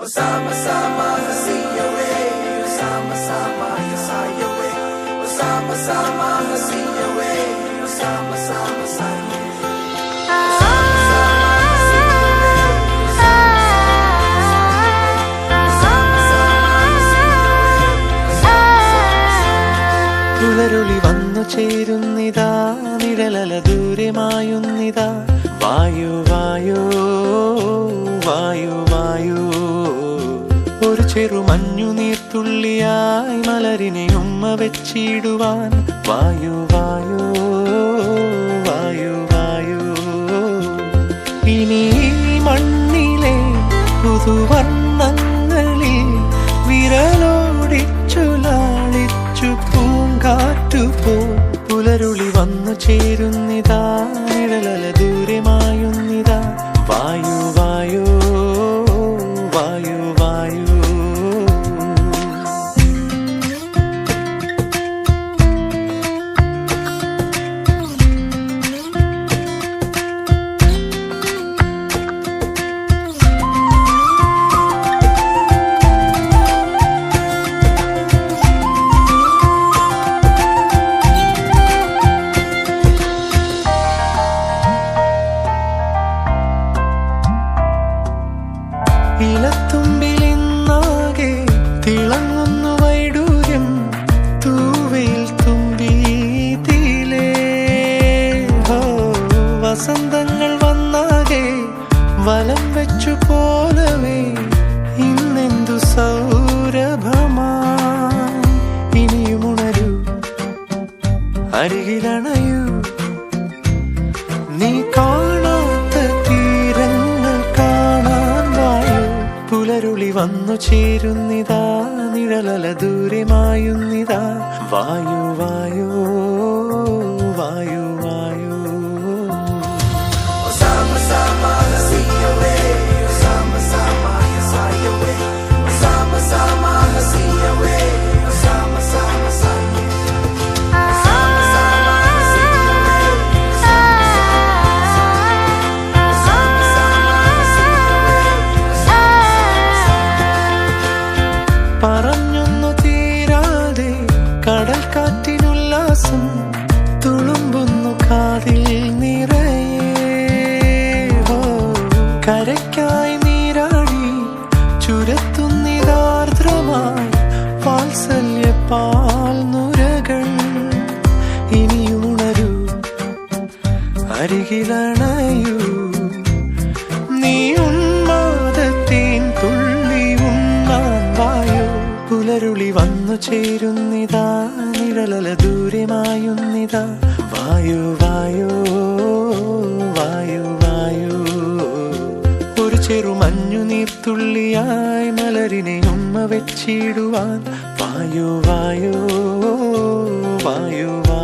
Sama-sama hasiyawe, sama-sama yasayawe, sama-sama hasiyawe, sama-sama sayawe. പുലരുളി വന്നു ചേരുന്നിതാ, നിഴലല ദൂരെ മായുന്നിതാ. വായു വായു വായു വായു, ഒരു ചെറു മഞ്ഞു നീർത്തുള്ളിയായി മലരിനെ ഉമ്മ വെച്ചിടുവാൻ. വായു വായു വായു വായു, ഇനി മണ്ണിലെ പുതുവർണ്ണങ്ങളിൽ വിരലോടിച്ചു ലാളിച്ചു പൂങ്കാറ്റുപോ. പുലരുളി വന്നു ചേരുന്നിതാ, നിഴലല ദൂരെ മായുന്നിതാ. വായു വായു വായു വായു. ഇലത്തുമ്പിലിന്നാകെ തിളങ്ങുന്നു വൈഡൂര്യം, തൂവയിൽ തുമ്പി തീലേ. വസന്തങ്ങൾ വന്നാകെ വലം വെച്ചു പോലവേ, ഇന്നെന്തു സൗരഭമാ. ഇനിയുമുണരൂ, അരികിലണയൂ, നീ കാണാത്ത തീരങ്ങൾ കാണാൻ വായു. പുലരുളി വന്നു ചേരുന്നിതാ, നിഴലല ദൂരെ മായുന്നിതാ. വായു വായു വായു വായു. Sama-sama hasiyawe, sama-sama yasayawe, sama-sama hasiyawe, sama-sama sayawe. പറഞ്ഞൊന്നു തീരാതെ കടൽ കാറ്റിനുല്ലാസം തുളുമ്പുന്നു കാതിൽ നിറയെ. കരയ്ക്കായി നീരാടി ചുരത്തുന്നിതാർദ്രമായി വാത്സല്യ പാൽ നുരകൾ. ഇനിയുണരൂ, അരികിലണയൂ, നീ ഉന്മാദത്തിൻ തുള്ളി ഉണ്ണാൻ വായു. പുലരുളി വന്നു ചേരുന്നിതാ, നിഴലല ദൂരെ മായുന്നിതാ. വായു വായു വായു വായു, ഒരു ചെറു മഞ്ഞു നീർത്തുള്ളിയായി മലരിനെ ഉമ്മ വെച്ചിടുവാൻ. വായു വായു വായു വായു.